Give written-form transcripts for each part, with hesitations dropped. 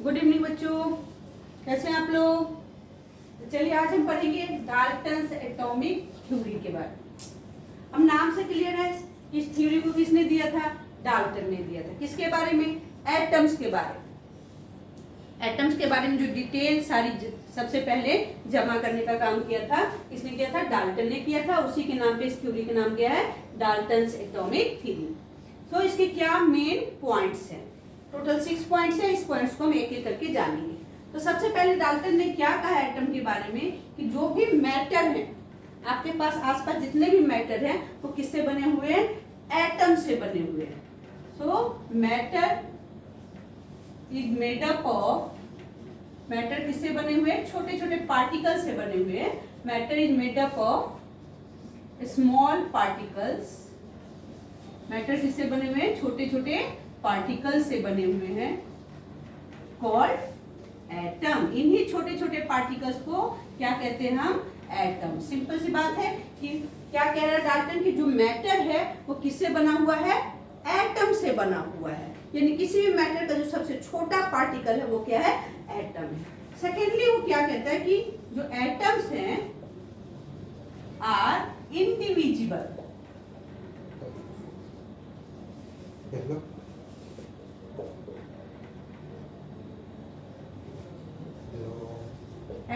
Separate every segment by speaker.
Speaker 1: Good evening बच्चों, कैसे हैं आप लोग। तो चलिए आज हम पढ़ेंगे डाल्टन्स एटॉमिक थ्योरी के बारे में। हम नाम से क्लियर है, इस थ्योरी को किसने दिया था? डाल्टन ने दिया था। किसके बारे में? एटम्स के बारे में। एटम्स के बारे में जो डिटेल सारी सबसे पहले जमा करने का काम किया था किसने किया था? डाल्टन ने किया था। उसी के नाम पे इस थ्योरी का नाम क्या है? Dalton's atomic theory. तो इसके क्या मेन पॉइंट्स हैं? टोटल 6 पॉइंट्स है। इस पॉइंट्स को हम एक एक करके जानेंगे। तो सबसे पहले डाल्टन ने क्या कहा एटम के बारे में कि जो भी मैटर है आपके पास आसपास जितने भी मैटर हैं वो किससे बने हुए हैं? एटम से बने हुए हैं। सो matter is made up of, matter किससे बने हुए हैं? छोटे छोटे पार्टिकल से बने हुए हैं। Matter is made up of small particles. Matter किससे बने हुए हैं? छोटे छोटे पार्टिकल से बने हुए हैं, कॉल्ड एटम। इन्हीं छोटे छोटे पार्टिकल्स को क्या कहते हैं हम? एटम। सिंपल सी बात है कि क्या कह रहा है डाल्टन कि जो मैटर है वो किससे बना हुआ है? एटम से बना हुआ है। यानी किसी भी मैटर का जो सबसे छोटा पार्टिकल है वो क्या है? एटम है। सेकेंडली वो क्या कहता है कि जो एटम्स हैं are indivisible.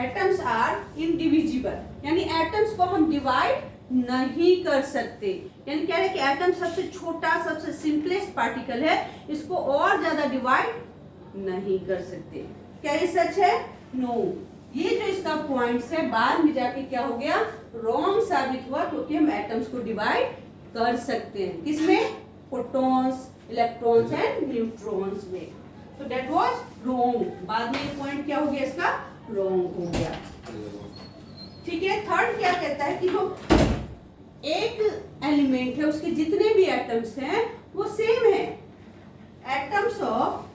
Speaker 1: Atoms are indivisible, यानी एटम्स को हम डिवाइड नहीं कर सकते। यानी कह रहे हैं कि एटम सबसे छोटा सबसे सिंपलेस्ट पार्टिकल है, इसको और ज्यादा डिवाइड नहीं कर सकते। क्या ये सच है? नो। ये जो इसका पॉइंट्स है बाद में जाके क्या हो गया? रॉन्ग साबित हुआ, क्योंकि हम एटम्स को डिवाइड कर सकते हैं। किसमें? प्रोटॉन्स, इलेक्ट्रॉन्स एंड न्यूट्रॉन्स में। तो दैट वाज रॉन्ग। बाद में ये पॉइंट क्या हो गया? इसका रॉन्ग हो गया। ठीक है। थर्ड क्या कहता है कि जो एक एलिमेंट है उसके जितने भी एटम्स हैं वो सेम है। Atoms of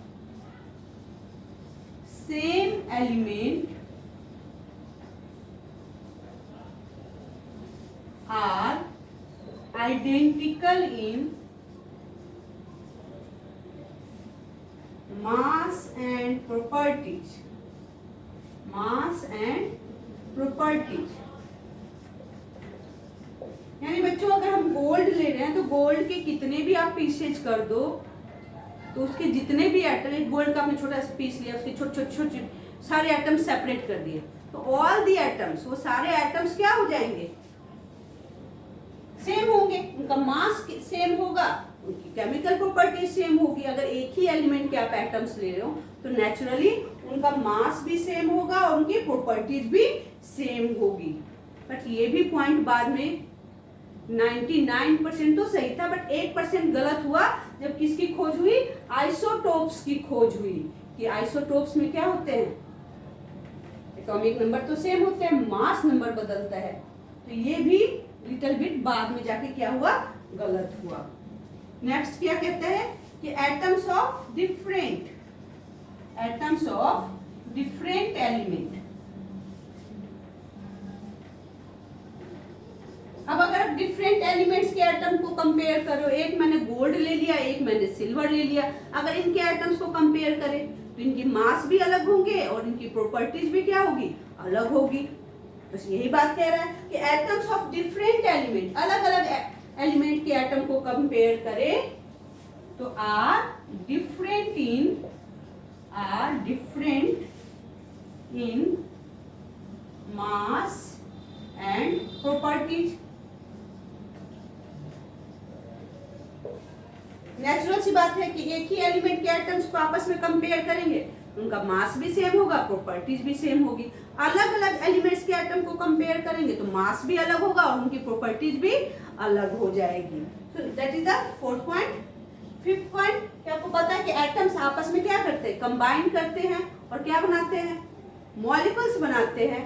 Speaker 1: same element are identical in mass and properties. Mass and properties यानी बच्चों अगर हम गोल्ड ले रहे हैं तो गोल्ड के कितने भी आप पीसेज कर दो तो उसके जितने भी एटम, गोल्ड का हमने छोटा सा पीस लिया, उसके छोटे छोटे सारे एटम्स सेपरेट कर दिए तो ऑल दी एटम्स, वो सारे एटम्स क्या हो जाएंगे? सेम होंगे। उनका मास सेम होगा, उनकी केमिकल प्रॉपर्टी सेम होगी। अगर एक ही एलिमेंट के आप एटम्स ले रहे हो तो नेचुरली उनका मास भी सेम होगा और उनकी प्रॉपर्टीज भी सेम होगी। बट ये भी पॉइंट बाद में 99% तो सही था, बट 1% गलत हुआ जब किसकी खोज हुई? आइसोटोप्स की खोज हुई। कि आइसोटोप्स में क्या होते हैं? एटॉमिक नंबर तो सेम होते हैं, मास नंबर बदलता है। तो ये भी लिटिल बिट बाद में जाके क्या हुआ? गलत हुआ। नेक्स्ट क्या कहते हैं कि एटम्स ऑफ डिफरेंट एलिमेंट। अब अगर आप डिफरेंट एलिमेंट्स के एटम को कंपेयर करो, एक मैंने गोल्ड ले लिया, एक मैंने सिल्वर ले लिया, अगर इनके एटम्स को कंपेयर करें तो इनकी मास भी अलग होंगे और इनकी प्रॉपर्टीज भी क्या होगी? अलग होगी। बस यही बात कह रहा है कि एटम्स ऑफ डिफरेंट एलिमेंट, अलग अलग एलिमेंट के एटम को कंपेयर करें तो are different in mass and properties. Natural सी बात है कि एक ही एलिमेंट के एटम्स को आपस में कंपेयर करेंगे, उनका मास भी सेम होगा, प्रॉपर्टीज भी सेम होगी। अलग अलग एलिमेंट्स के एटम को कंपेयर करेंगे तो मास भी अलग होगा और उनकी प्रॉपर्टीज भी अलग हो जाएगी। So that is the fourth point. Fifth point, क्या आपको पता है कि एटम्स आपस में क्या करते हैं? कंबाइन करते हैं और क्या बनाते हैं? मॉलिक्यूल्स बनाते हैं।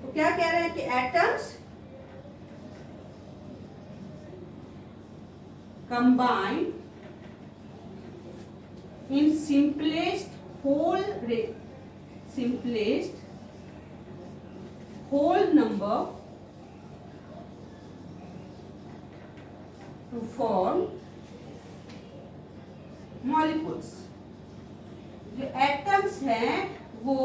Speaker 1: तो क्या कह रहे हैं कि atoms combine in simplest whole number to form molecules। जो एटम्स हैं वो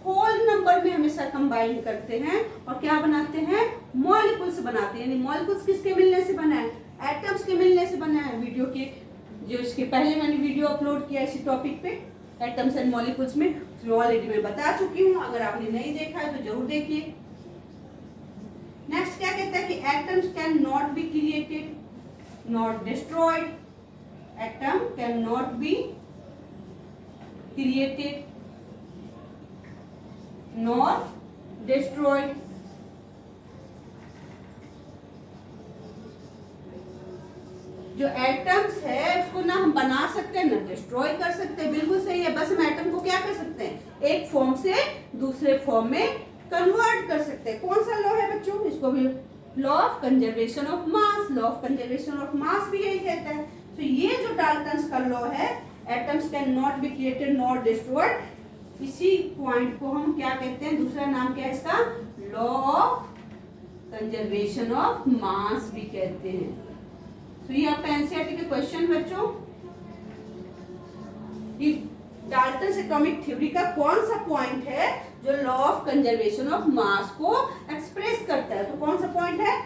Speaker 1: होल नंबर में हमेशा कंबाइन करते हैं और क्या बनाते हैं, मॉलिक्यूल्स बनाते हैं। यानी मॉलिक्यूल्स किसके मिलने से बना है, एटम्स के मिलने से बना है। वीडियो के जो इसके पहले मैंने वीडियो अपलोड किया इसी टॉपिक पे एटम्स एंड मॉलिक्यूल्स में, उसमें ऑलरेडी मैं बता चुकी हूँ। अगर आपने नहीं देखा है तो जरूर देखिए। नेक्स्ट क्या कहता है कि atoms can not be created not destroyed. Atom can not be created not destroyed. जो एटम्स है उसको ना हम बना सकते हैं ना डिस्ट्रॉय कर सकते हैं, बिल्कुल सही है। बस हम एटम को क्या कर सकते हैं, एक फॉर्म से दूसरे फॉर्म में कन्वर्ट कर सकते हैं। कौन सा लॉ है बच्चों, इसको भी law of conservation of mass. Law of conservation of मास भी यही कहता है। तो ये जो डाल्टन्स का लॉ है, atoms can not be created not destroyed, इसी पॉइंट को हम क्या कहते हैं, दूसरा नाम क्या है इसका, लॉ ऑफ कंजर्वेशन ऑफ मास भी कहते हैं। तो ये आपका एनसीईआरटी के क्वेश्चन बच्चों, डाल्टन्स एटॉमिक थ्योरी का कौन सा पॉइंट है जो law of conservation of mass को एक्सप्रेस करता है। तो कौन सा पॉइंट है,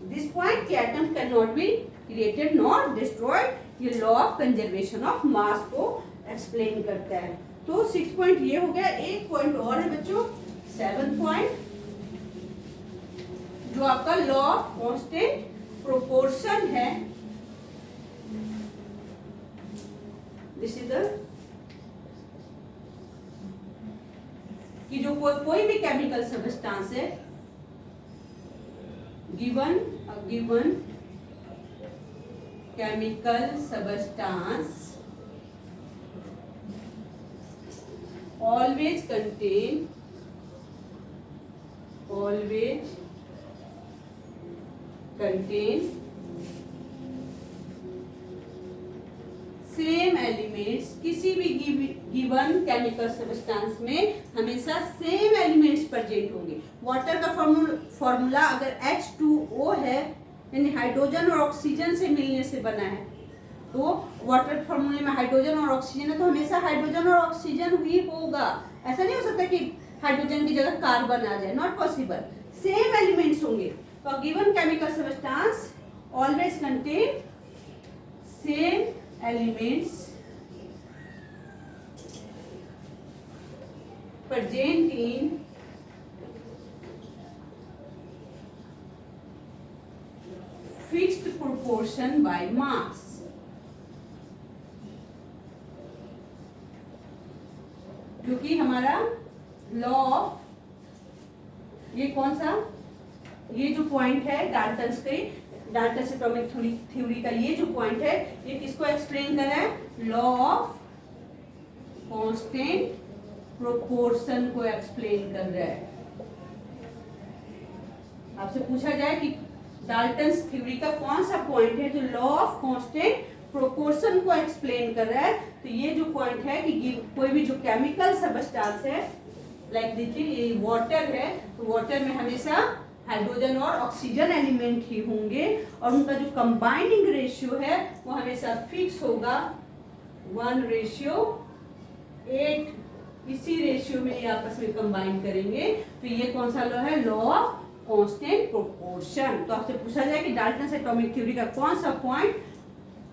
Speaker 1: दिस पॉइंट कि atoms can not be created not destroyed, ये law of conservation of mass को एक्सप्लेन करता है। तो 6 पॉइंट ये हो गया। एक पॉइंट और है बच्चों, 7 पॉइंट, जो आपका लॉ ऑफ कांस्टेंट प्रोपोर्शन है। दिस इज द कि जो कोई भी केमिकल सब्सटेंस है given chemical substance always contain same elements. किसी भी गिवन केमिकल सब्सटेंस में हमेशा सेम एलिमेंट्स प्रेजेंट होंगे। वाटर का फॉर्मूला अगर H2O है, यानी हाइड्रोजन और ऑक्सीजन से मिलने से बना है, तो वाटर फॉर्मूले में हाइड्रोजन और ऑक्सीजन है, तो हमेशा हाइड्रोजन और ऑक्सीजन ही होगा। ऐसा नहीं हो सकता कि हाइड्रोजन की जगह कार्बन आ जाए, नॉट पॉसिबल। सेम एलिमेंट्स होंगे। तो given chemical substance always contain same elements present in fixed proportion by mass। जो कि हमारा लॉ ऑफ, ये कौन सा, ये जो पॉइंट है डाल्टन्स एटॉमिक थ्योरी का ये जो पॉइंट है, ये किसको एक्सप्लेन कर रहा है, लॉ ऑफ कांस्टेंट प्रोपोर्शन को एक्सप्लेन कर रहा है। आपसे पूछा जाए कि डाल्टन्स थ्योरी का कौन सा पॉइंट है जो लॉ ऑफ कांस्टेंट प्रोपोर्शन को एक्सप्लेन कर रहा है, तो ये जो पॉइंट है कि कोई भी जो केमिकल सब्सटेंस है, लाइक देखिए ये वाटर है, तो वाटर में हमेशा हाइड्रोजन और ऑक्सीजन एलिमेंट ही होंगे और उनका जो कंबाइनिंग रेशियो है वो हमेशा फिक्स होगा 1:8। इसी रेशियो में ये आपस में कंबाइन करेंगे। तो ये कौन सा लॉ है, लॉ ऑफ कांस्टेंट प्रोपोर्शन। तो आपसे पूछा जाए कि डाल्टन्स एटॉमिक थ्योरी का कौन सा point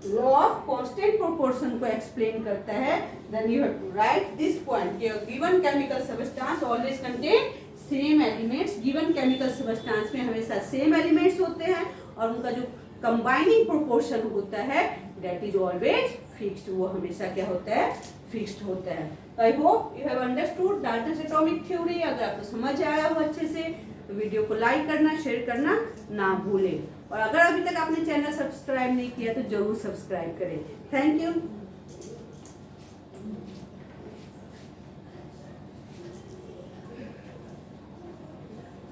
Speaker 1: law of constant proportion को एक्सप्लेन करता है, then you have to write this point. Given chemical substance always contain same elements. Given chemical substance में हमेशा सेम एलिमेंट्स होते हैं और उनका जो कंबाइनिंग प्रोपोर्शन होता है दैट इज ऑलवेज फिक्स्ड। वो हमेशा क्या होता है, फिक्स्ड होता है। तो I hope you have understood Dalton's atomic theory. अगर आपको समझ आया हो अच्छे से तो वीडियो को लाइक करना, शेयर करना ना भूलें। और अगर अभी तक आपने चैनल सब्सक्राइब नहीं किया तो जरूर सब्सक्राइब करें। Thank you.